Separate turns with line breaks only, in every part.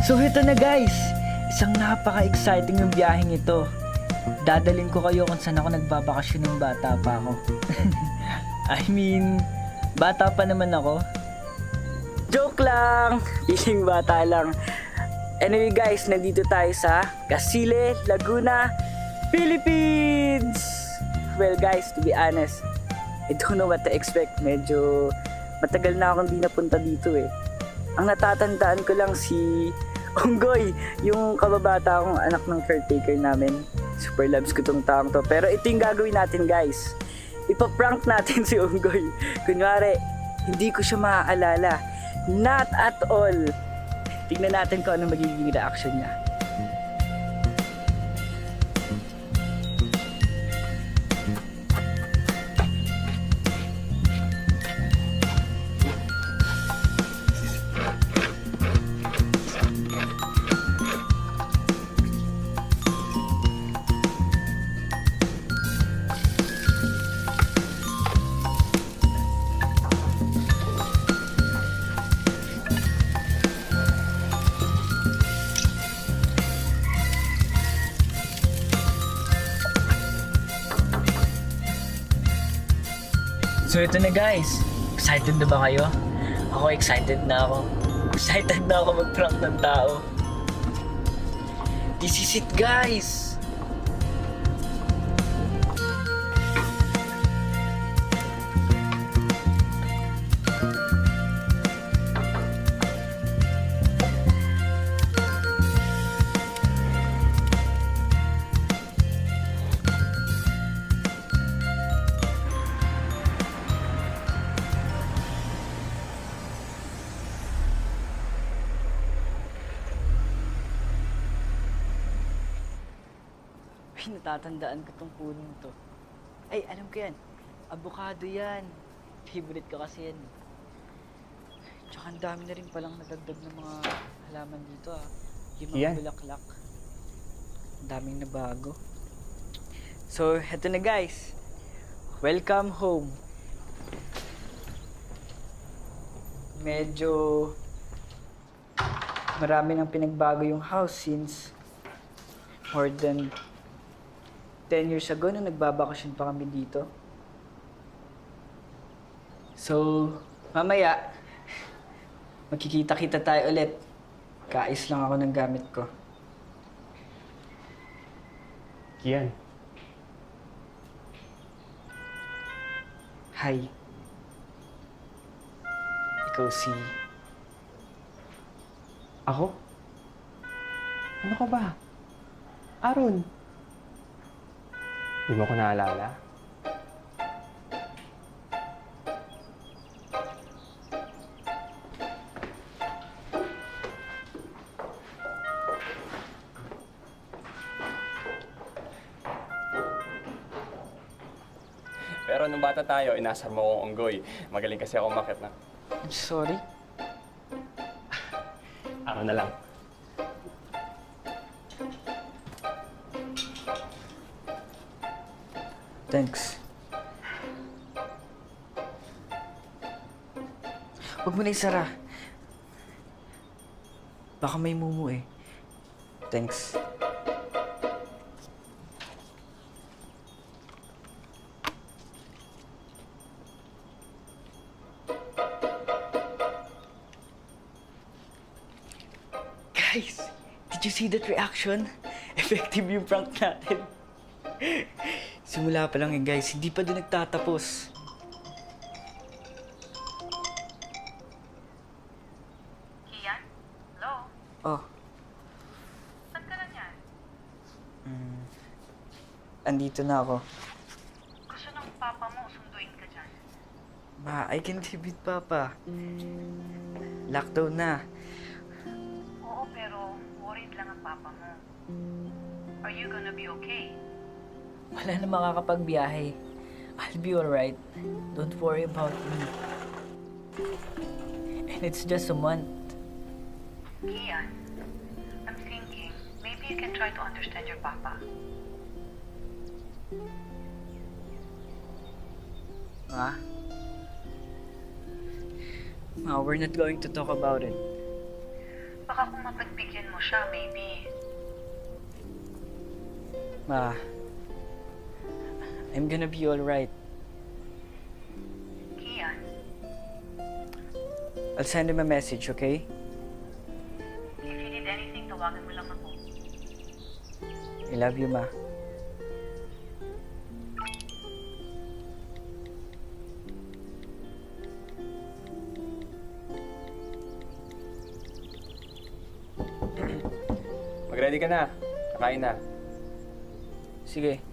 So ito na guys, isang napaka-exciting yung biyaheng ito. Dadalhin ko kayo kung saan ako nagbabakasyon ng bata pa ako. I mean, bata pa naman ako. Joke lang! Piling bata lang. Anyway guys, nandito tayo sa Casile, Laguna, Philippines! Well guys, to be honest, I don't know what to expect. Medyo matagal na akong di napunta dito eh. Ang natatandaan ko lang si Unggoy, yung kababata akong anak ng caretaker namin. Super loves ko tong taong to. Pero ito yung gagawin natin guys. Ipaprank natin si Unggoy. Kunwari, hindi ko siya maaalala. Not at all. Tingnan natin kung ano magiging reaction niya. So ito na guys, excited na ba kayo? Ako excited na ako. Excited na ako mag-prank ng tao. This is it guys! Ay, natatandaan ko tong puno to. Ay, alam ko yan. Avocado yan. Favorite ko kasi yan. Tsaka ang dami na rin palang nadagdag ng mga halaman dito ah. Yung mga
Yan.
bulaklak. Ang daming nabago. So, eto na guys. Welcome home. Medyo marami nang pinagbago yung house since more than 10 years ago nung nagbabakasyon pa kami dito. So, mamaya, magkikita-kita tayo ulit. Kaayos lang ako ng gamit ko.
Kian,
Hi. Ikaw si...
ako? Ano ka ba? Aaron? Di mo ko naalala?
Pero nung bata tayo, inasar mo akong unggoy. Magaling kasi ako umakyat na.
I'm sorry.
Aaron na lang.
Thanks. Huwag mo na isara. Baka may mumu eh. Thanks. Guys, did you see that reaction? Effective yung prank natin. Simula pa lang guys, hindi pa din nagtatapos.
Kian? Hello?
Oh,
Saan ka na niyan?
andito na ako.
Gusto ng papa mo, sunduin ka dyan.
Ma, I can live with Papa. Lockdown na.
Oo, pero worried lang ang papa mo. Are you gonna be okay?
Wala na makakapagbiyahe. I'll be alright. Don't worry about me. And it's just a month.
Kian, I'm thinking maybe you can try to understand your papa.
Ma? Ma, we're not going to talk about it.
Baka Baka kung mapagbigyan mo siya, maybe.
Ma, I'm gonna be alright.
Kian,
I'll send him a message, okay?
if you need anything, tawagan mo lang ako.
I love you, Ma.
Mag-ready ka na. Kakain na.
Sige.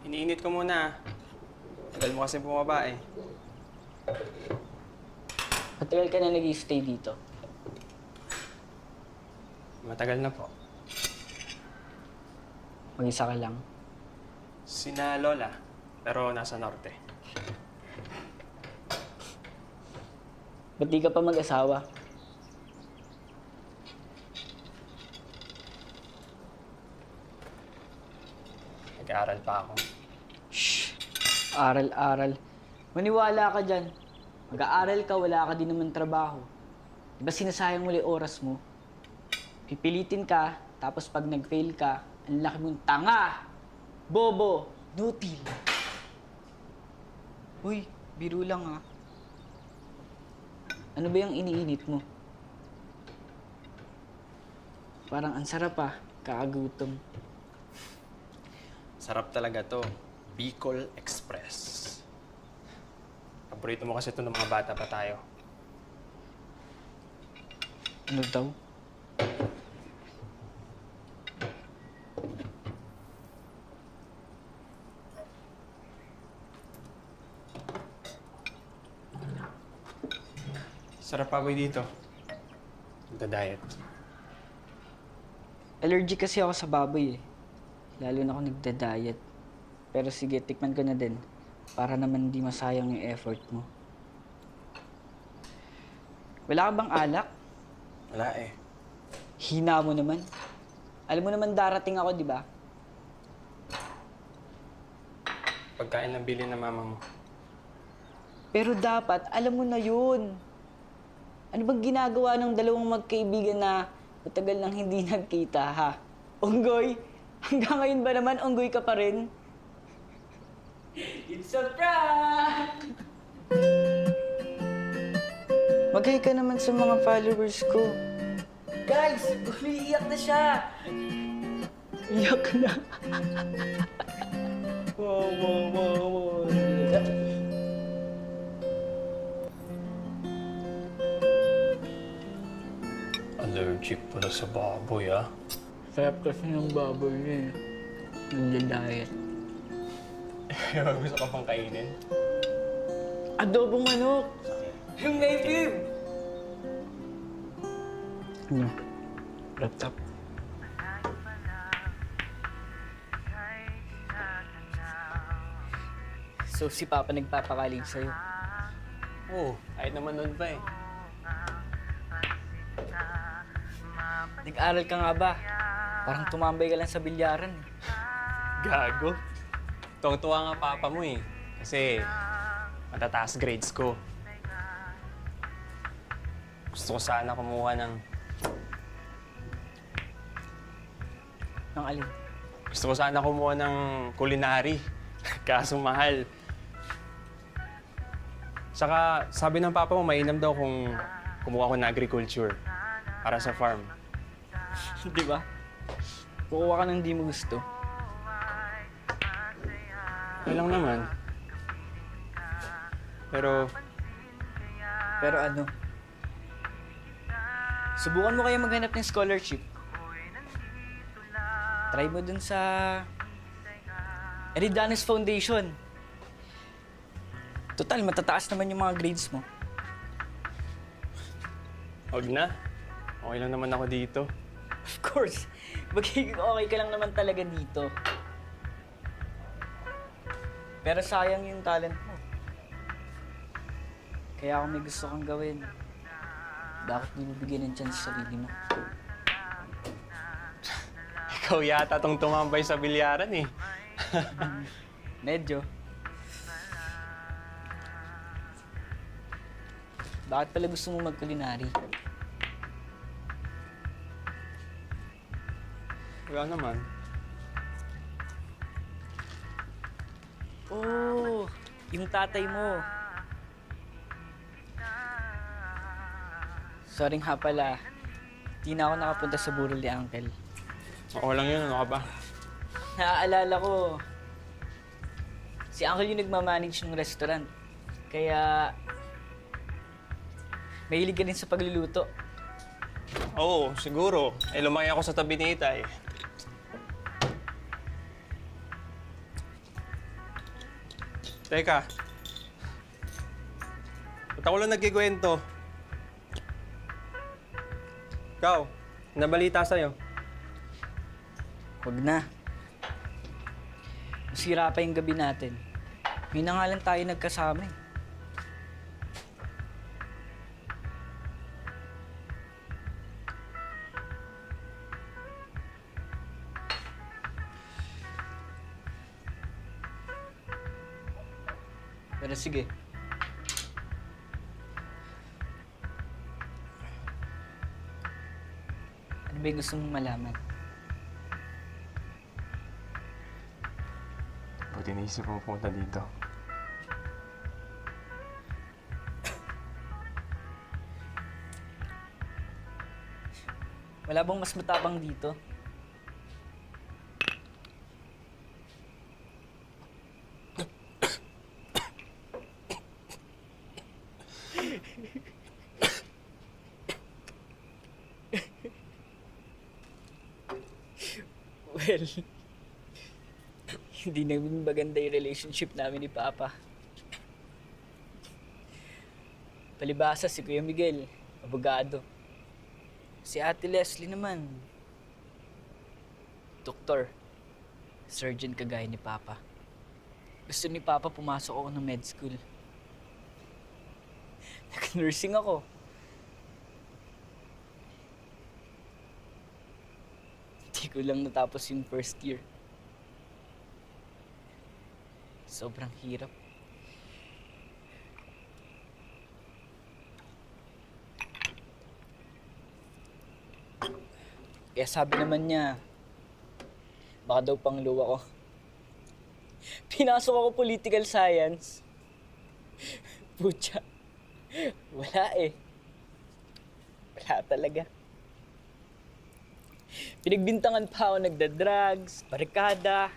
Iniinit ko muna. Tagal mo kasi bumaba eh.
Matagal ka na nag-stay dito.
Matagal na po.
Mag-isa ka lang.
Sina Lola, pero nasa norte.
Ba't di ka pa mag-asawa?
Nag-aaral pa ako.
Shh! Aral-aral. Maniwala ka dyan. Mag-aaral ka, wala ka din naman trabaho. Diba sinasayang muli oras mo? Pipilitin ka, tapos pag nag-fail ka, ang laki mong tanga! Bobo! Nutil! Uy, biro lang ha. Ano ba yung iniinit mo? Parang ang sarap ah, kakagutom.
Sarap talaga to. Bicol Express. Paborito mo kasi ito ng mga bata pa tayo.
Ano daw?
Sarap pa boy dito. Nagda-diet.
Allergic kasi ako sa baboy eh. Lalo na ako nagda-diet. Pero sige, tikman ko na din. Para naman di masayang yung effort mo. Wala ka bang alak?
Wala eh.
Hina mo naman. Alam mo naman darating ako, di ba?
Pagkain ng bili ng mama mo.
Pero dapat, alam mo na yun. Ano bang ginagawa ng dalawang magkaibigan na matagal nang hindi nagkita, ha? Unggoy? Hanggang ngayon ba naman, unggoy ka pa rin? It's a prank! Mag-hi ka naman sa mga followers ko. Guys, umiiyak na siya! Iyak na. Wow, wow, wow, wow.
Allergic pala sa baboy ah.
Sarap kasi ng baboy niya eh. Nagda-diet.
Gusto ka pang kainin?
Adobong manok! Yung native! Ano? Wrapped up. So si Papa nagpapakalig sa'yo.
Oo, kahit naman nun pa eh.
Nag-aral ka nga ba? Parang tumambay ka lang sa bilyaran eh.
Gago. Tuwang-tuwa nga papa mo eh. Kasi matataas grades ko. Gusto ko sana kumuha ng...
Nang alin?
Gusto ko sana kumuha ng culinary. Kaso mahal. Saka sabi ng papa mo, mainam daw kung kumuha ko ng agriculture para sa farm.
Di ba? Kukuha ka ng di mo gusto.
Okay lang naman. Pero
Pero ano? Subukan mo kaya maghanap ng scholarship. Try mo dun sa Eridanes Foundation. Total, matataas naman yung mga grades mo.
Huwag na. Okay lang naman ako dito.
Of course, magiging okay ka lang naman talaga dito. Pero sayang yung talent mo. Kaya kung may gusto kang gawin, bakit di mo bigyan ng chance sa sarili mo?
Ikaw yata tong tumambay sa bilyaran eh.
Medyo. Bakit pala gusto mo mag-culinary?
Wala naman.
Oh, yung tatay mo. Sorry nga pala. Di na ako nakapunta sa burol ni Uncle.
Okay lang yun, ano ka ba?
Naaalala ko, si Uncle yung nagmamanage ng restaurant. Kaya, mahilig ka din sa pagluluto.
Oo, siguro. Eh, lumaki ako sa tabi ni Itay. Teka. Ba't ako lang nagkikwento? Ikaw, nabalita sa'yo.
Huwag na. Masira pa yung gabi natin. May na nga lang tayo nagkasama eh. Pero sige. Ano ba yung gusto mong malaman?
Buti naisip mo pumunta dito.
Wala bang mas matapang dito? Well, hindi naging maganda yung relationship namin ni Papa. Palibhasa si Kuya Miguel, abogado. Si Ate Leslie naman, doktor, surgeon kagaya ni Papa. Gusto ni Papa pumasok ako ng med school. Nag-nursing ako. Hindi ko lang natapos yung first year. Sobrang hirap. Kaya sabi naman niya, baka daw pangluwa ko. Pinasok ako political science. Putya, wala eh. Wala talaga. Pinagbintangan pa ako nagda-drugs, barikada.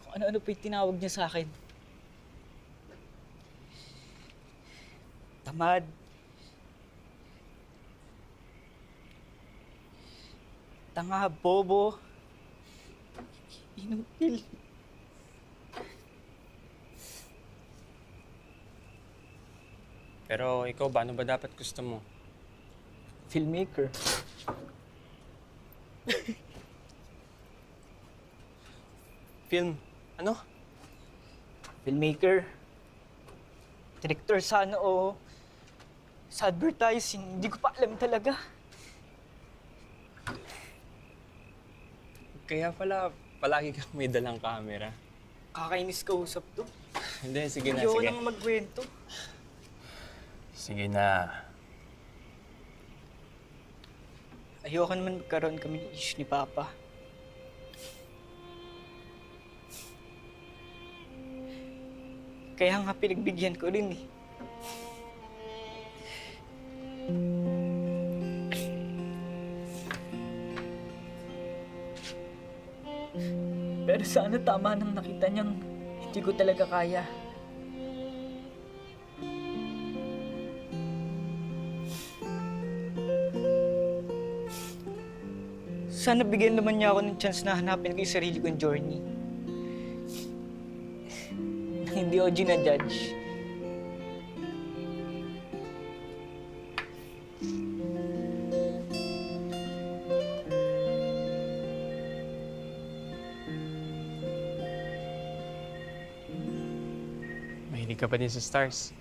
Kung ano-ano pa yung tinawag niya sa akin. Tamad. Tanga, bobo. Inutil.
Pero ikaw ba? Ano ba dapat gusto mo?
Filmmaker.
Film? Ano?
Filmmaker. Director sana o sa advertising. Hindi ko pa alam talaga.
Kaya pala, palagi kang may dalang camera.
Kakainis ka usap to.
Hindi, sige na,
Ayoko
sige.
nang magkwento.
Sige na.
Ayoko naman magkaroon kami ng issue ni Papa. Kaya nga pinagbigyan ko rin eh. Pero sana tama nang nakita niyang hindi ko talaga kaya. Sana bigyan naman niya ako ng chance na hanapin ko yung sarili kong journey. Hindi ako ginajudge.
Mahilig ka pa din sa stars.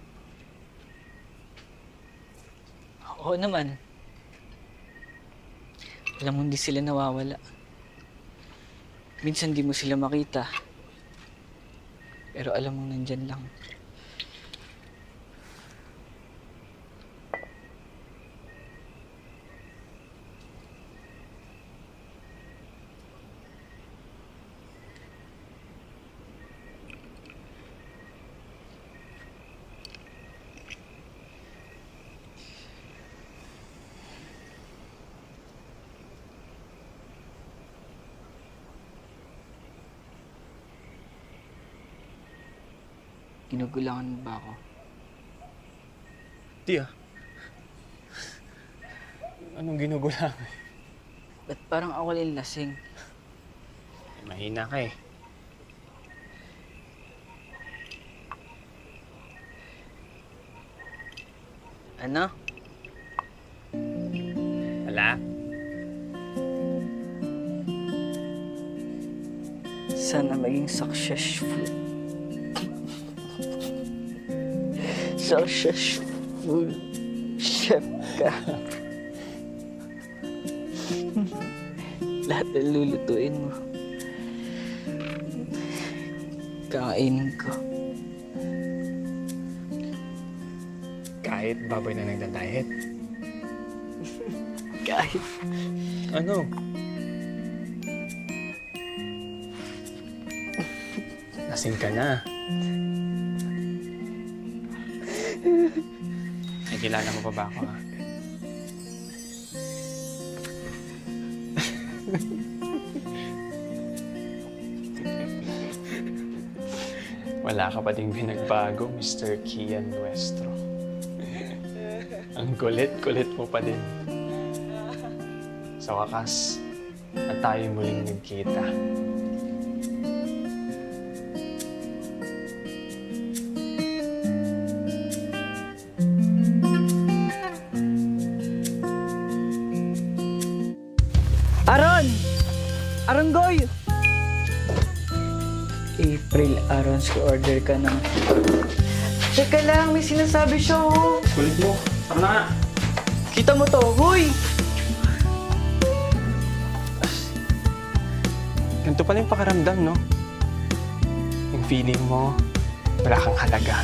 Oo naman. Alam mo, hindi sila nawawala. Minsan di mo sila makita. Pero alam mong nandyan lang. Ginugulangan mo ba ako?
Di ah. Anong ginugulang?
Ba't parang ako lang lasing?
Mahina ka eh.
Ano?
Wala?
Sana maging successful. Successful chef ka. Lahat ng lulutuin mo. Kakainin ko.
Kahit baboy na nagda-diet.
Kahit
Ano? Lasing ka na. Nakilala mo pa ba ako, ha? Wala ka pa ding binagbago, Mr. Kian Nuestro. Ang kulit-kulit mo pa din. Sa wakas, at tayo muling nagkita.
Aron! Aranggoy! April, Aron, order ka ng... Teka lang, may sinasabi siya, oh.
Kulit mo. Tama na nga.
Kita mo to, huy!
Ganito pala yung pakiramdam, no? Yung feeling mo, wala kang halaga.